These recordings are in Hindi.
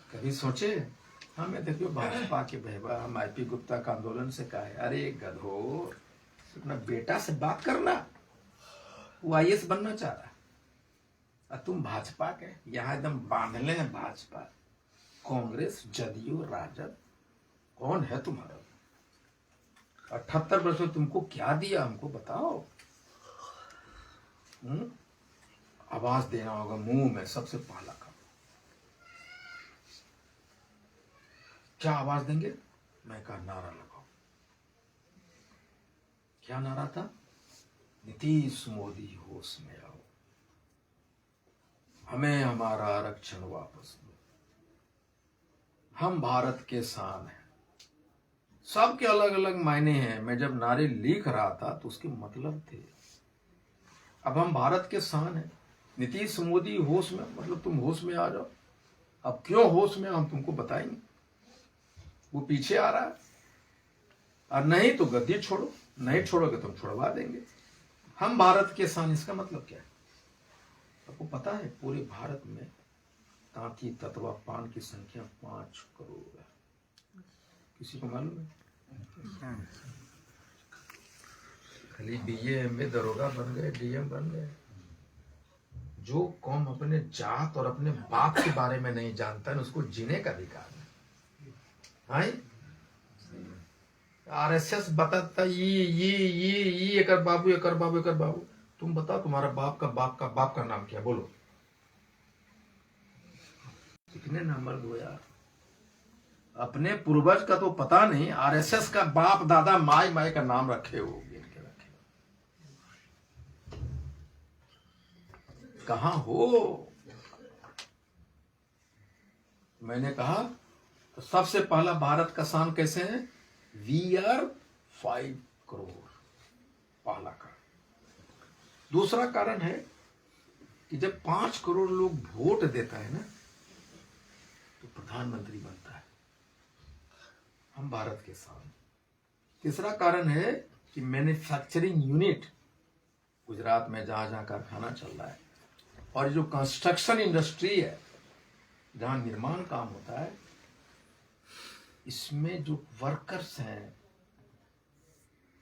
कभी सोचे? हमें देखियो भाजपा के बहबा हम आईपी गुप्ता का आंदोलन से कहा है, अरे गधो अपना बेटा से बात करना, वो आईएएस बनना चाह रहा है और तुम भाजपा के यहाँ एकदम बांधले हैं। भाजपा, कांग्रेस, जदयू, राजद, कौन है तुम्हारा? 78 वर्ष में तुमको क्या दिया हमको बताओ? आवाज देना होगा मुंह में सबसे पहला काम। क्या आवाज देंगे? मैं कहा नारा लगाओ। क्या नारा था? नीतीश मोदी होश में आओ, हमें हमारा आरक्षण वापस दो, हम भारत के शान हैं। सबके अलग अलग मायने हैं। मैं जब नारे लिख रहा था तो उसके मतलब थे। अब हम भारत के शान हैं। नीतीश मोदी होश में, मतलब तुम होश में आ जाओ। अब क्यों होश में हम तुमको बताएंगे। वो पीछे आ रहा है और नहीं तो गद्दी छोड़ो, नहीं छोड़ोगे तो हम छुड़वा देंगे। हम भारत के शान, इसका मतलब क्या है? आपको पता है पूरे भारत में तांती ततवा पान की संख्या 5 करोड़ है। किसी को मालूम है? खाली बीए एमए दरोगा बन गए, डीएम बन गए। जो कौम अपने जात और अपने बाप के बारे में नहीं जानता है उसको जीने का अधिकार है। आरएसएस बताता ये एकर बाबू, एकर बाबू, एकर बाबू। तुम बताओ तुम्हारा बाप का नाम क्या? बोलो। कितने नंबर दो यार। अपने पूर्वज का तो पता नहीं, आरएसएस का बाप दादा माई का नाम रखे हो, कहां हो? मैंने कहा तो सबसे पहला भारत का शान कैसे है? वी आर 5 करोड़, पहला कारण। दूसरा कारण है कि जब 5 करोड़ लोग वोट देता है ना तो प्रधानमंत्री बनता है। हम भारत के शान। तीसरा कारण है कि मैन्युफैक्चरिंग यूनिट, गुजरात में जहां जहां कारखाना चल रहा है, और जो कंस्ट्रक्शन इंडस्ट्री है जहां निर्माण काम होता है, इसमें जो वर्कर्स हैं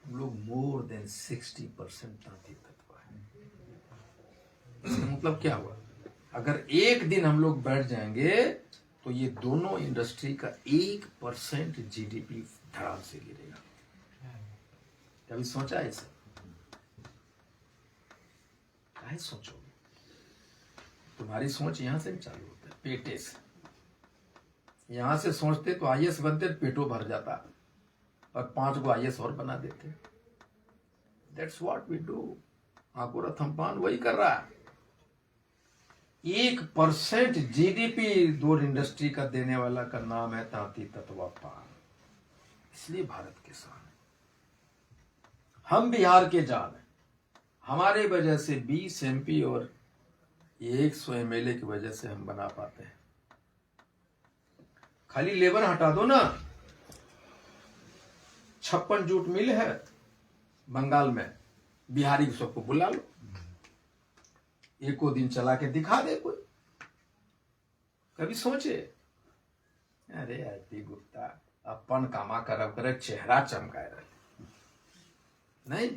हम लोग मोर देन 60% तांती तत्व है। इसका मतलब क्या हुआ? अगर एक दिन हम लोग बैठ जाएंगे तो ये दोनों इंडस्ट्री का 1% जीडीपी धड़ाम से गिरेगा। कभी सोचा है इसे? काहे सोचोगे? तुम्हारी सोच यहां से भी चालू होता है, पेटे से। यहां से सोचते तो आईएएस बनते, पेटो भर जाता और 5 को आईएएस और बना देते। That's what we do. आकुरा थम्पान वही कर रहा है। 1% जीडीपी दो इंडस्ट्री का देने वाला का नाम है तांती ततवा पान। इसलिए भारत के शान है। हम बिहार के जान है। हमारे वजह से 20 एमपी और 100 एमएलए की वजह से हम बना पाते हैं। खाली लेबर हटा दो ना। 56 जूट मिल है बंगाल में, बिहारी सबको बुला लो, एको दिन चला के दिखा दे कोई। कभी सोचे? अरे आईपी गुप्ता अपन कामा करब करे, चेहरा चमकाए रहे नहीं।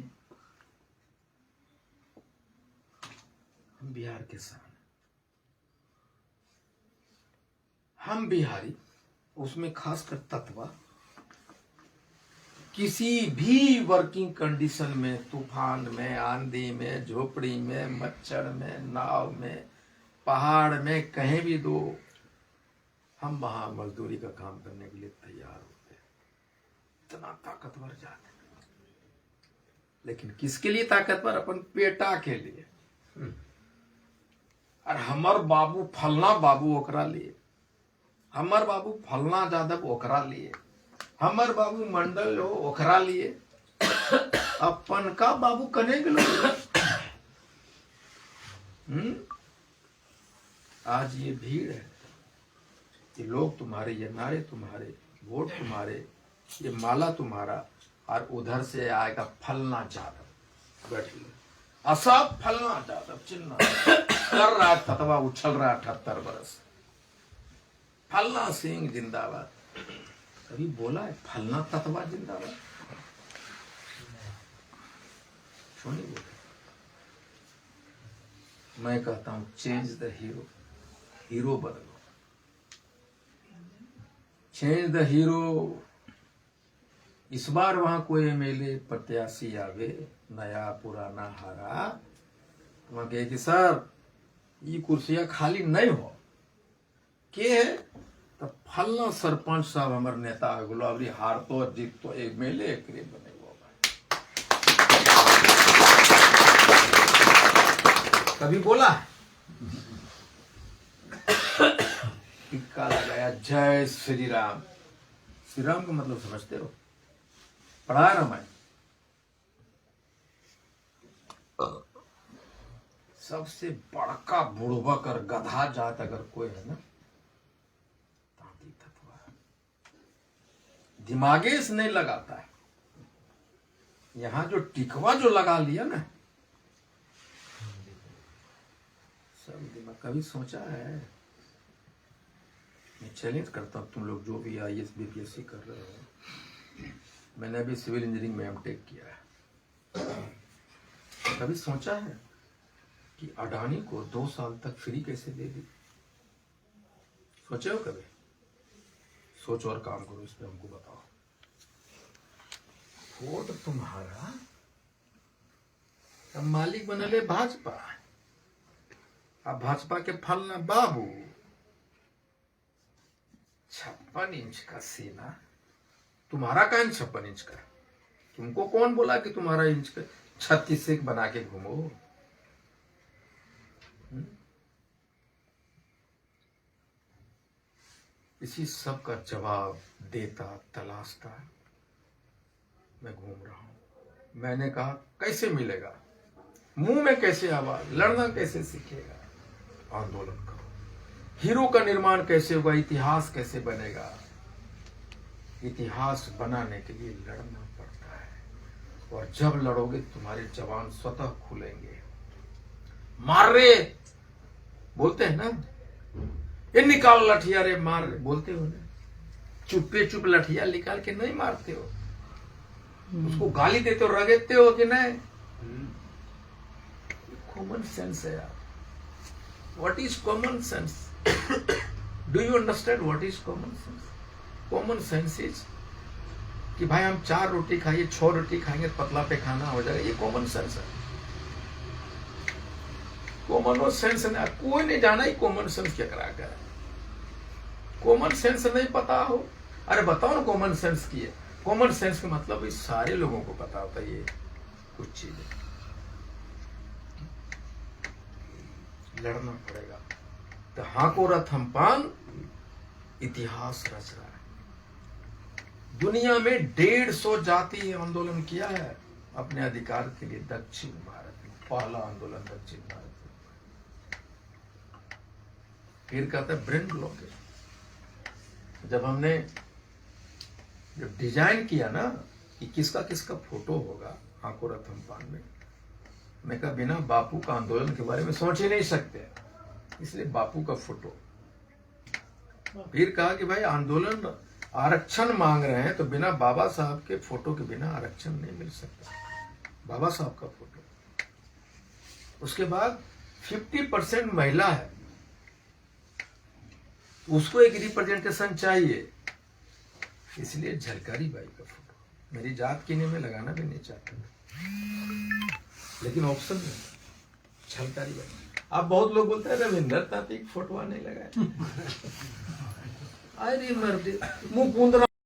हम बिहार के शान, हम बिहारी, उसमें खासकर तत्वा, किसी भी वर्किंग कंडीशन में, तूफान में, आंधी में, झोपड़ी में, मच्छर में, नाव में, पहाड़ में, कहीं भी दो, हम वहां मजदूरी का काम करने के लिए तैयार होते हैं। इतना ताकतवर जात है। लेकिन किसके लिए ताकतवर? अपन पेटा के लिए। और हमर बाबू फलना बाबू ओकरा लिए, हमर बाबू फलना जादव ओकरा लिए, हमर बाबू मंडल हो ओकरा लिए। अपन का बाबू कने के लोग। आज ये भीड़ है, ये लोग तुम्हारे, ये नारे तुम्हारे, वोट तुम्हारे, ये माला तुम्हारा, और उधर से आएगा फलना जादव बैठ लो। असब फलना जादव चिन्ह कर रहा है ततवा, उछल रहा 78 बरस। फलना सिंह जिंदाबाद, कभी बोला है फलना ततवा जिंदाबाद? क्यों नहीं बोले? मैं कहता हूं चेंज द हीरो, हीरो बदलो, चेंज द हीरो। इस बार वहां कोई एमएलए प्रत्याशी आवे, नया पुराना हारा, तो वहां कहे कि सर ये कुर्सियां खाली नहीं हो के है, तो फलना सरपंच साहब हमारे नेता गुलाबरी हार तो जीत तो एमएलए करीब बने होगा। कभी बोला टिक्का लगाया जय श्री राम। श्री राम का मतलब समझते हो? पढ़ा है रामायण। सबसे बड़का बुड़बक और गधा जात अगर कोई है ना, तांती तत्व है। दिमागे से नहीं लगाता है। यहां जो टिकवा जो लगा लिया ना, सब दिमाग। कभी सोचा है? मैं चैलेंज करता हूं तुम लोग जो भी आईएएस बीपीएससी कर रहे हो, मैंने अभी सिविल इंजीनियरिंग में एमटेक किया है। कभी सोचा है कि अडानी को 2 साल तक फ्री कैसे दे दी? सोचे हो कभी? सोचो और काम करो, इस पे हमको बताओ। वोट तुम्हारा, अब मालिक बनले भाजपा। अब भाजपा के फलना बाबू 56 इंच का सीना, तुम्हारा का 56 इंच का? तुमको कौन बोला कि तुम्हारा इंच का 36 से बना के घूमो? इसी सब का जवाब देता तलाशता मैं घूम रहा हूं। मैंने कहा कैसे मिलेगा? मुंह में कैसे आवाज? लड़ना कैसे सीखेगा? आंदोलन करो। हीरो का निर्माण कैसे होगा? इतिहास कैसे बनेगा? इतिहास बनाने के लिए लड़ना पड़ता है, और जब लड़ोगे तुम्हारे जवान स्वतः खुलेंगे। मार रे बोलते हैं ना, ये निकाल लठिया रे मार रे, बोलते हो ना? चुप्पे चुप लठिया निकाल के नहीं मारते हो, उसको गाली देते हो, रगड़ते हो कि नहीं? कॉमन सेंस है यार। What is common sense? Do you understand what is common sense? Common sense is कि भाई हम 4 रोटी खाइए, 6 रोटी खाएंगे, पतला पे खाना हो जाएगा। ये कॉमन सेंस है। कॉमन सेंस नहीं, कोई नहीं जाना ही कॉमन सेंस क्या करा कर। कॉमन सेंस नहीं पता हो, अरे बताओ ना कॉमन सेंस की है। कॉमन सेंस का मतलब इस सारे लोगों को पता होता है ये कुछ चीजें। लड़ना पड़ेगा। तो हाको रथम पान इतिहास रच रहा है। दुनिया में 150 जाति आंदोलन किया है अपने अधिकार के लिए। दक्षिण भारत में पहला आंदोलन दक्षिण भारत में। फिर कहता है ब्रेन ब्लॉकेज। जब हमने जब डिजाइन किया ना कि किसका किसका फोटो होगा हाको रथम पान में, मैं कहा बिना बापू का आंदोलन के बारे में सोच ही नहीं सकते, इसलिए बापू का फोटो। फिर कहा कि भाई आंदोलन आरक्षण मांग रहे हैं तो बिना बाबा साहब के फोटो के बिना आरक्षण नहीं मिल सकता, बाबा साहब का फोटो। उसके बाद 50% महिला है, उसको एक रिप्रेजेंटेशन चाहिए, इसलिए झलकारी बाई का फोटो। मेरी जात कीने में लगाना भी नहीं चाहता, लेकिन ऑप्शन नहीं, झलकारी बाई। अब बहुत लोग बोलते हैं रविंदर ताती फोटो नहीं लगाए। अरे मर्दे मुंह पूंद